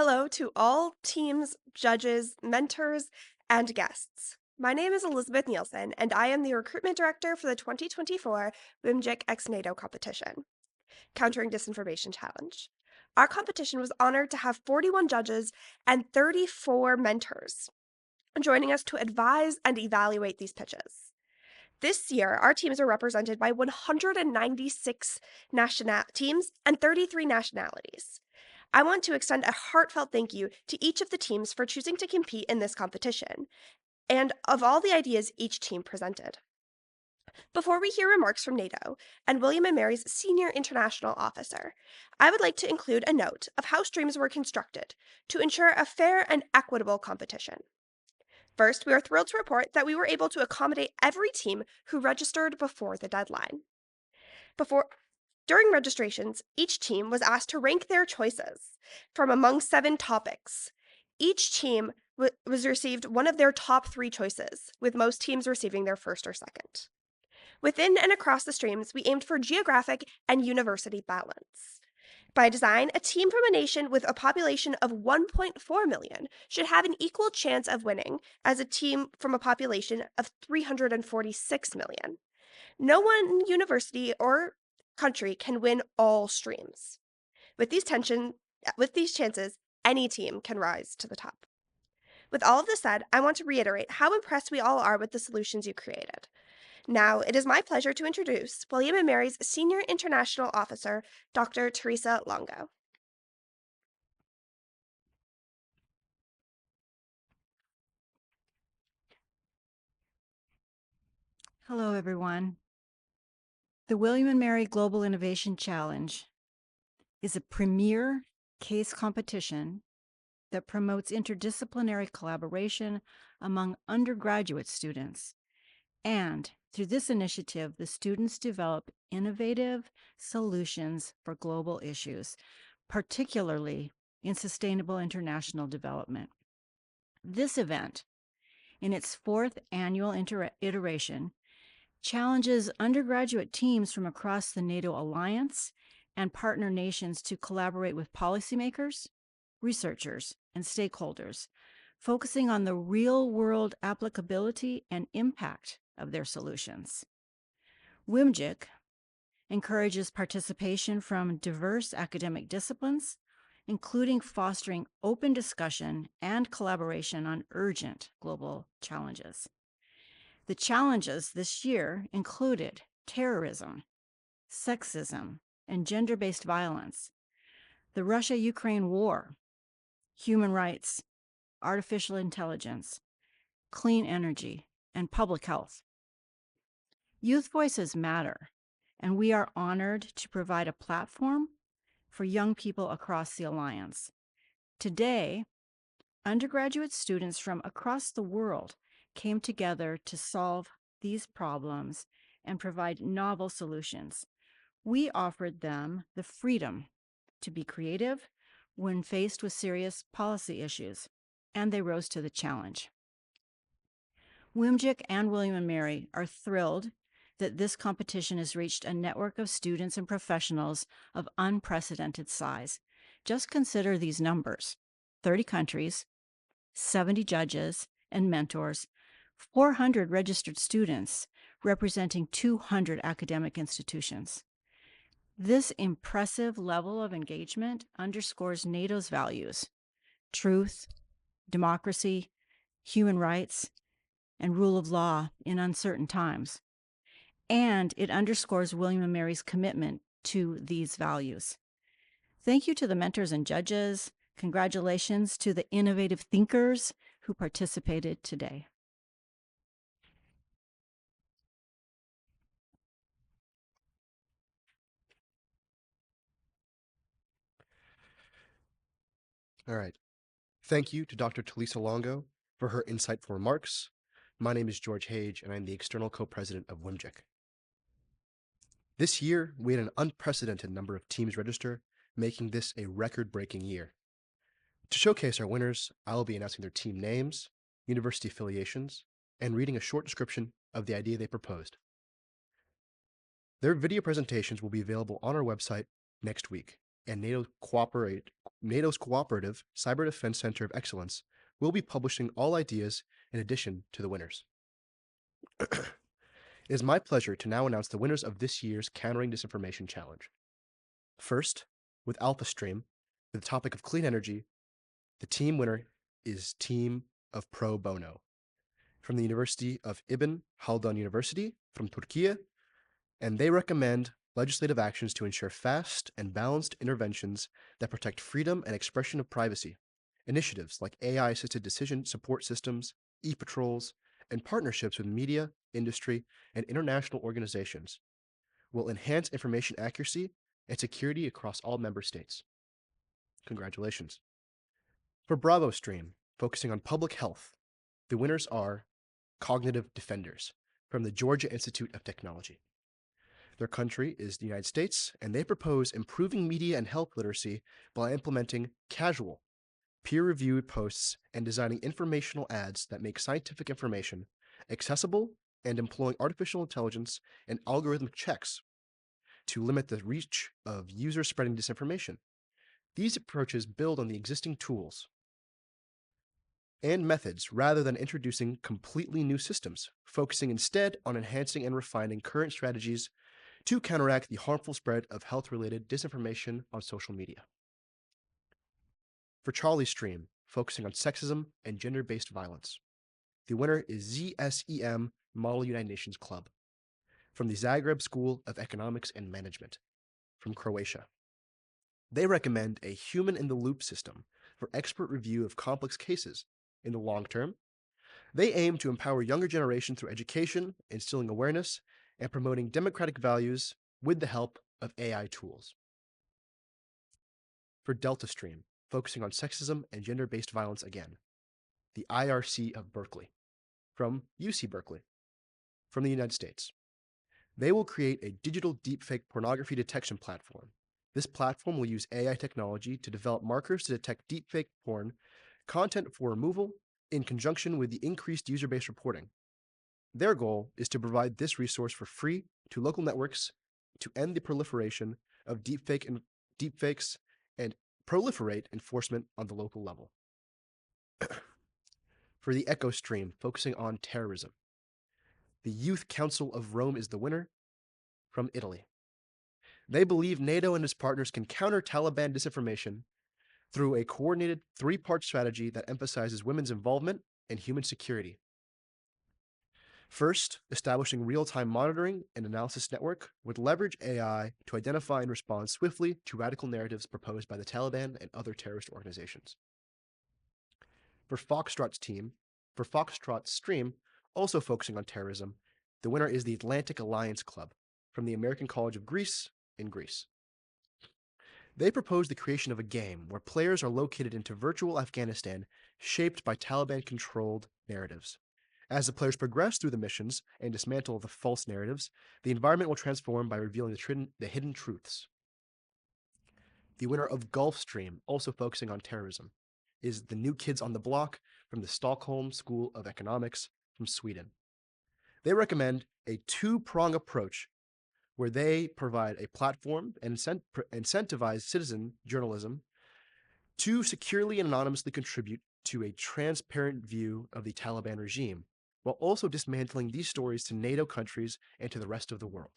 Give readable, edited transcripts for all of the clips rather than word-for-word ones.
Hello to all teams, judges, mentors, and guests. My name is Elizabeth Nielsen, and I am the recruitment director for the 2024 WMGIC X NATO competition, Countering Disinformation Challenge. Our competition was honored to have 41 judges and 34 mentors joining us to advise and evaluate these pitches. This year, our teams are represented by 196 teams and 33 nationalities. I want to extend a heartfelt thank you to each of the teams for choosing to compete in this competition, and of all the ideas each team presented. Before we hear remarks from NATO and William & Mary's Senior International Officer, I would like to include a note of how streams were constructed to ensure a fair and equitable competition. First, we are thrilled to report that we were able to accommodate every team who registered before the deadline. During registrations, each team was asked to rank their choices from among 7 topics. Each team was received one of their top 3 choices, with most teams receiving their first or second. Within and across the streams, we aimed for geographic and university balance. By design, a team from a nation with a population of 1.4 million should have an equal chance of winning as a team from a population of 346 million. No one university or country can win all streams. With these chances, any team can rise to the top. With all of this said, I want to reiterate how impressed we all are with the solutions you created. Now, it is my pleasure to introduce William & Mary's Senior International Officer, Dr. Teresa Longo. Hello, everyone. The William & Mary Global Innovation Challenge is a premier case competition that promotes interdisciplinary collaboration among undergraduate students. And through this initiative, the students develop innovative solutions for global issues, particularly in sustainable international development. This event, in its 4th annual iteration, challenges undergraduate teams from across the NATO alliance and partner nations to collaborate with policymakers, researchers, and stakeholders, focusing on the real-world applicability and impact of their solutions. WMGIC encourages participation from diverse academic disciplines, including fostering open discussion and collaboration on urgent global challenges. The challenges this year included terrorism, sexism, and gender-based violence, the Russia-Ukraine war, human rights, artificial intelligence, clean energy, and public health. Youth voices matter, and we are honored to provide a platform for young people across the Alliance. Today, undergraduate students from across the world came together to solve these problems and provide novel solutions. We offered them the freedom to be creative when faced with serious policy issues, and they rose to the challenge. WMGIC and William & Mary are thrilled that this competition has reached a network of students and professionals of unprecedented size. Just consider these numbers: 30 countries, 70 judges and mentors, 400 registered students representing 200 academic institutions. This impressive level of engagement underscores NATO's values: truth, democracy, human rights, and rule of law in uncertain times. And it underscores William & Mary's commitment to these values. Thank you to the mentors and judges. Congratulations to the innovative thinkers who participated today. All right. Thank you to Dr. Teresa Longo for her insightful remarks. My name is George Hage, and I'm the external co-president of WMGIC. This year, we had an unprecedented number of teams register, making this a record-breaking year. To showcase our winners, I will be announcing their team names, university affiliations, and reading a short description of the idea they proposed. Their video presentations will be available on our website next week, and NATO's cooperative Cyber Defense Center of Excellence will be publishing all ideas in addition to the winners. It is my pleasure to now announce the winners of this year's Countering Disinformation Challenge. First, with AlphaStream, with the topic of clean energy, the team winner is Team of Pro Bono from the University of Ibn Haldun University from Turkey, and they recommend legislative actions to ensure fast and balanced interventions that protect freedom and expression of privacy. Initiatives like AI-assisted decision support systems, e-patrols, and partnerships with media, industry, and international organizations will enhance information accuracy and security across all member states. Congratulations. For Bravo Stream, focusing on public health, the winners are Cognitive Defenders from the Georgia Institute of Technology. Their country is the United States, and they propose improving media and health literacy by implementing casual, peer-reviewed posts and designing informational ads that make scientific information accessible and employing artificial intelligence and algorithmic checks to limit the reach of users spreading disinformation. These approaches build on the existing tools and methods rather than introducing completely new systems, focusing instead on enhancing and refining current strategies to counteract the harmful spread of health-related disinformation on social media. For Charlie Stream, focusing on sexism and gender-based violence, the winner is ZSEM Model United Nations Club from the Zagreb School of Economics and Management from Croatia. They recommend a human-in-the-loop system for expert review of complex cases. In the long term, they aim to empower younger generations through education, instilling awareness, and promoting democratic values with the help of AI tools. For Delta Stream, focusing on sexism and gender-based violence again, the IRC of Berkeley, from UC Berkeley, from the United States. They will create a digital deepfake pornography detection platform. This platform will use AI technology to develop markers to detect deepfake porn content for removal in conjunction with the increased user-based reporting. Their goal is to provide this resource for free to local networks to end the proliferation of deepfakes and proliferate enforcement on the local level. For the Echo Stream, focusing on terrorism, the Youth Council of Rome is the winner from Italy. They believe NATO and its partners can counter Taliban disinformation through a coordinated three-part strategy that emphasizes women's involvement and human security. First, establishing real-time monitoring and analysis network would leverage AI to identify and respond swiftly to radical narratives proposed by the Taliban and other terrorist organizations. For Foxtrot's Stream, also focusing on terrorism, the winner is the Atlantic Alliance Club from the American College of Greece in Greece. They propose the creation of a game where players are located into virtual Afghanistan shaped by Taliban-controlled narratives. As the players progress through the missions and dismantle the false narratives, the environment will transform by revealing the hidden truths. The winner of Gulfstream, also focusing on terrorism, is the New Kids on the Block from the Stockholm School of Economics from Sweden. They recommend a two-prong approach where they provide a platform and incentivize citizen journalism to securely and anonymously contribute to a transparent view of the Taliban regime, while also dismantling these stories to NATO countries and to the rest of the world.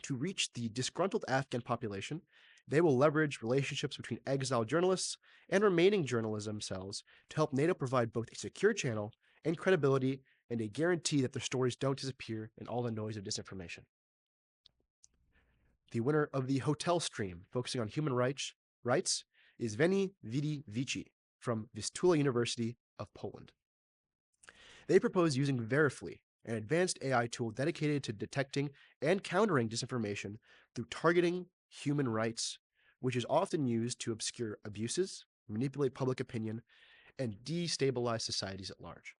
To reach the disgruntled Afghan population, they will leverage relationships between exiled journalists and remaining journalism cells to help NATO provide both a secure channel and credibility and a guarantee that their stories don't disappear in all the noise of disinformation. The winner of the Hotel Stream, focusing on human rights, is Veni Vidi Vici from Vistula University of Poland. They propose using Verifly, an advanced AI tool dedicated to detecting and countering disinformation through targeting human rights, which is often used to obscure abuses, manipulate public opinion, and destabilize societies at large.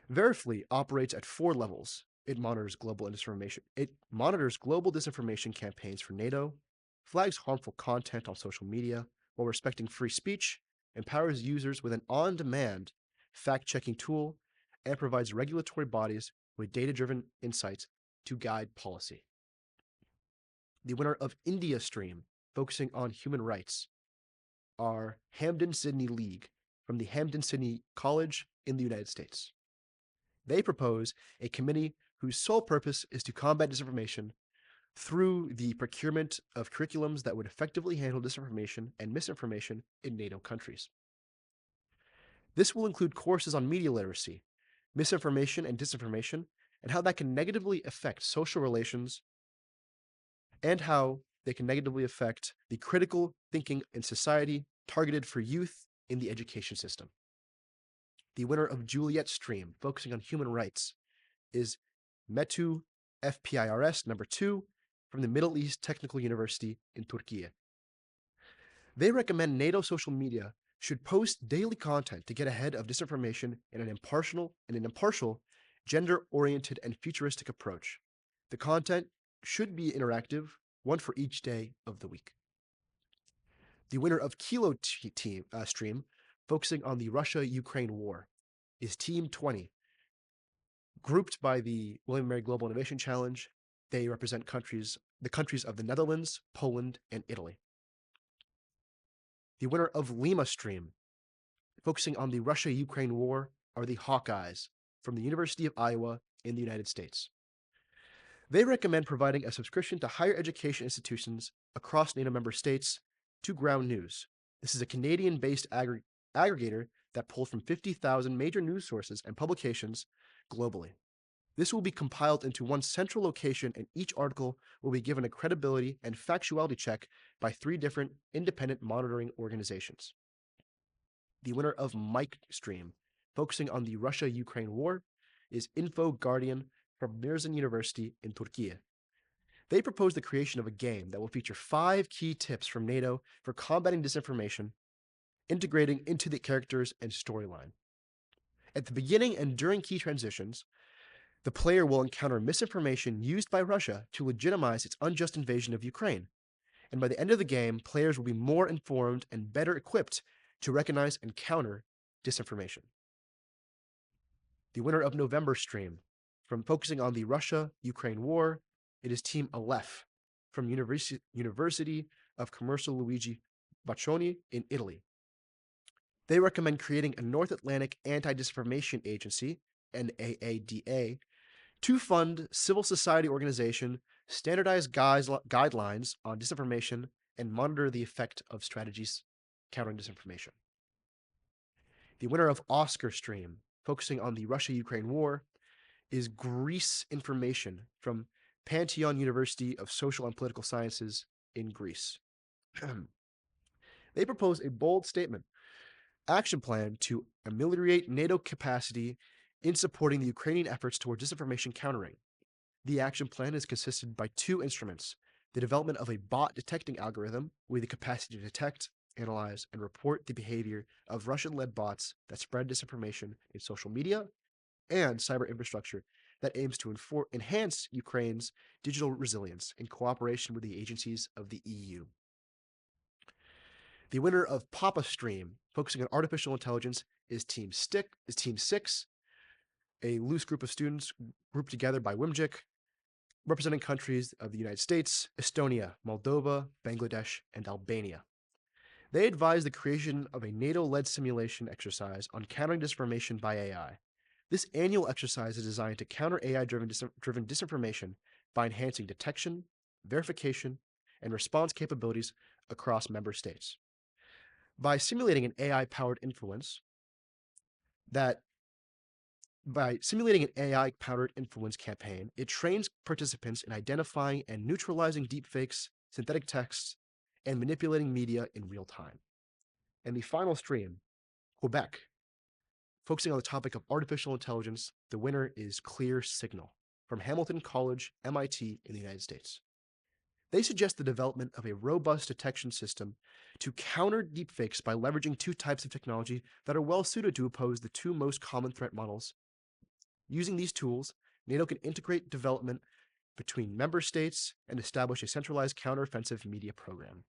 Verifly operates at 4 levels. It monitors global disinformation campaigns for NATO, flags harmful content on social media while respecting free speech, empowers users with an on-demand fact-checking tool, and provides regulatory bodies with data-driven insights to guide policy. The winner of India Stream, focusing on human rights, are Hampden Sydney League from the Hampden Sydney College in the United States. They propose a committee whose sole purpose is to combat disinformation through the procurement of curriculums that would effectively handle disinformation and misinformation in NATO countries. This will include courses on media literacy, misinformation and disinformation, and how that can negatively affect social relations, and how they can negatively affect the critical thinking in society targeted for youth in the education system. The winner of Juliet Stream, focusing on human rights, is METU FPIRS number 2 from the Middle East Technical University in Turkey. They recommend NATO social media should post daily content to get ahead of disinformation in an impartial, gender-oriented, and futuristic approach. The content should be interactive, one for each day of the week. The winner of Kilo Stream, focusing on the Russia-Ukraine war, is Team 20. Grouped by the William & Mary Global Innovation Challenge, they represent the countries of the Netherlands, Poland, and Italy. The winner of Lima Stream, focusing on the Russia-Ukraine war, are the Hawkeyes from the University of Iowa in the United States. They recommend providing a subscription to higher education institutions across NATO member states to Ground News. This is a Canadian-based aggregator that pulls from 50,000 major news sources and publications globally. This will be compiled into one central location, and each article will be given a credibility and factuality check by 3 different independent monitoring organizations. The winner of Mike Stream, focusing on the Russia-Ukraine war, is Info Guardian from Mersin University in Turkey. They propose the creation of a game that will feature 5 key tips from NATO for combating disinformation, integrating into the characters and storyline. At the beginning and during key transitions, the player will encounter misinformation used by Russia to legitimize its unjust invasion of Ukraine. And by the end of the game, players will be more informed and better equipped to recognize and counter disinformation. The winner of November Stream, from focusing on the Russia-Ukraine war, it is Team Aleph from University of Commercio Luigi Baccioni in Italy. They recommend creating a North Atlantic Anti-Disinformation Agency, NAADA, to fund civil society organization, standardize guidelines on disinformation, and monitor the effect of strategies countering disinformation. The winner of Oscar Stream, focusing on the Russia-Ukraine war, is Greece Information from Pantheon University of Social and Political Sciences in Greece. They propose a bold statement action plan to ameliorate NATO capacity in supporting the Ukrainian efforts toward disinformation countering. The action plan is consisted by 2 instruments: the development of a bot detecting algorithm with the capacity to detect, analyze, and report the behavior of Russian-led bots that spread disinformation in social media, and cyber infrastructure that aims to enhance Ukraine's digital resilience in cooperation with the agencies of the EU. The winner of Papa Stream, focusing on artificial intelligence, is Team 6, a loose group of students grouped together by WMGIC, representing countries of the United States, Estonia, Moldova, Bangladesh, and Albania. They advise the creation of a NATO-led simulation exercise on countering disinformation by AI. This annual exercise is designed to counter AI-driven disinformation by enhancing detection, verification, and response capabilities across member states. By simulating an AI-powered influence campaign, it trains participants in identifying and neutralizing deepfakes, synthetic texts, and manipulating media in real time. And the final stream, Quebec, focusing on the topic of artificial intelligence, the winner is Clear Signal from Hamilton College, MIT in the United States. They suggest the development of a robust detection system to counter deepfakes by leveraging 2 types of technology that are well suited to oppose the 2 most common threat models. Using these tools, NATO can integrate development between member states and establish a centralized counteroffensive media program.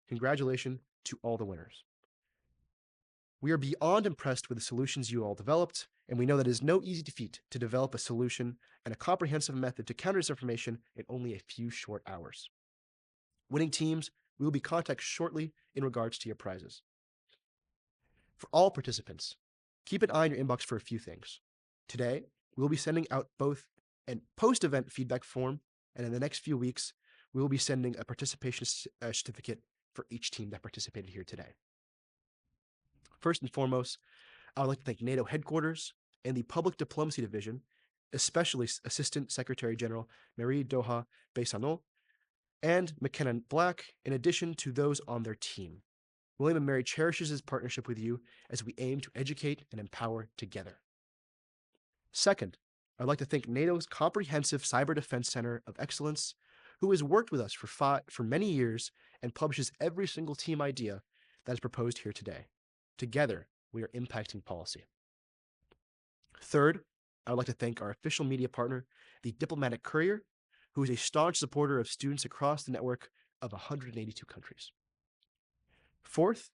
Congratulations to all the winners. We are beyond impressed with the solutions you all developed, and we know that it is no easy feat to develop a solution and a comprehensive method to counter disinformation in only a few short hours. Winning teams, we will be contacted shortly in regards to your prizes. For all participants, keep an eye on your inbox for a few things. Today, we will be sending out both a post-event feedback form, and in the next few weeks, we will be sending a participation certificate for each team that participated here today. First and foremost, I would like to thank NATO headquarters and the Public Diplomacy Division, especially Assistant Secretary General Marie Doha Bessanon and McKenna Black, in addition to those on their team. William & Mary cherishes his partnership with you as we aim to educate and empower together. Second, I'd like to thank NATO's Comprehensive Cyber Defense Center of Excellence, who has worked with us for many years and publishes every single team idea that is proposed here today. Together, we are impacting policy. Third, I would like to thank our official media partner, the Diplomatic Courier, who is a staunch supporter of students across the network of 182 countries. Fourth,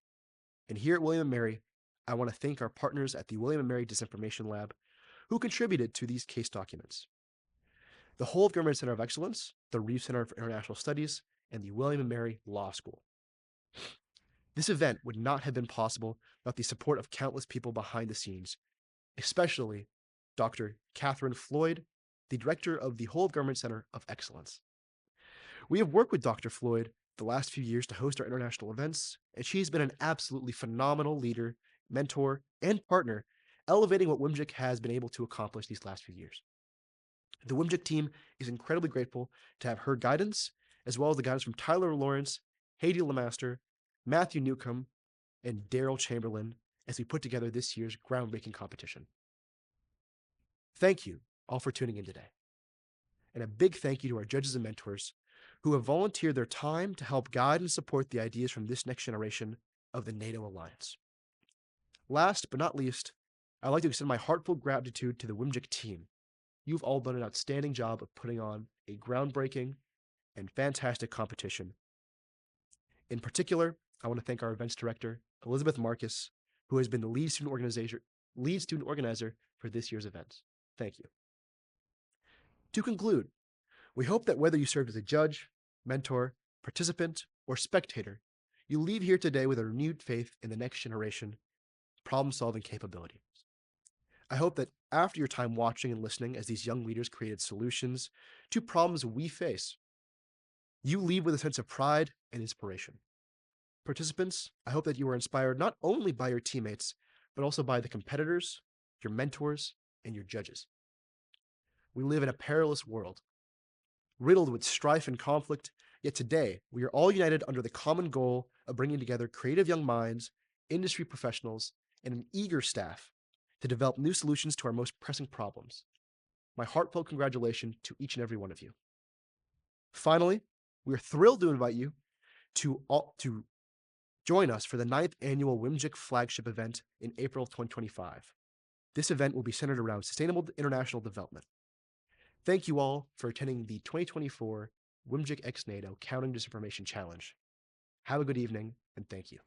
and here at William & Mary, I want to thank our partners at the William & Mary Disinformation Lab, who contributed to these case documents. The Whole of Government Center of Excellence, the Reeve Center for International Studies, and the William & Mary Law School. This event would not have been possible without the support of countless people behind the scenes, especially Dr. Catherine Floyd, the director of the Whole of Government Center of Excellence. We have worked with Dr. Floyd the last few years to host our international events, and she's been an absolutely phenomenal leader, mentor, and partner, elevating what WMGIC has been able to accomplish these last few years. The WMGIC team is incredibly grateful to have her guidance, as well as the guidance from Tyler Lawrence, Heidi Lemaster, Matthew Newcomb, and Daryl Chamberlain as we put together this year's groundbreaking competition. Thank you all for tuning in today. And a big thank you to our judges and mentors who have volunteered their time to help guide and support the ideas from this next generation of the NATO alliance. Last but not least, I'd like to extend my heartfelt gratitude to the WMGIC team. You've all done an outstanding job of putting on a groundbreaking and fantastic competition. In particular, I want to thank our events director, Elizabeth Marcus, who has been the lead student organizer for this year's events. Thank you. To conclude, we hope that whether you served as a judge, mentor, participant, or spectator, you leave here today with a renewed faith in the next generation problem-solving capabilities. I hope that after your time watching and listening as these young leaders created solutions to problems we face, you leave with a sense of pride and inspiration. Participants, I hope that you are inspired not only by your teammates, but also by the competitors, your mentors, and your judges. We live in a perilous world, riddled with strife and conflict, yet today we are all united under the common goal of bringing together creative young minds, industry professionals, and an eager staff to develop new solutions to our most pressing problems. My heartfelt congratulations to each and every one of you. Finally, we are thrilled to invite you to join us for the 9th annual WMGIC flagship event in April 2025. This event will be centered around sustainable international development. Thank you all for attending the 2024 WMGIC x NATO Counting Disinformation Challenge. Have a good evening, and thank you.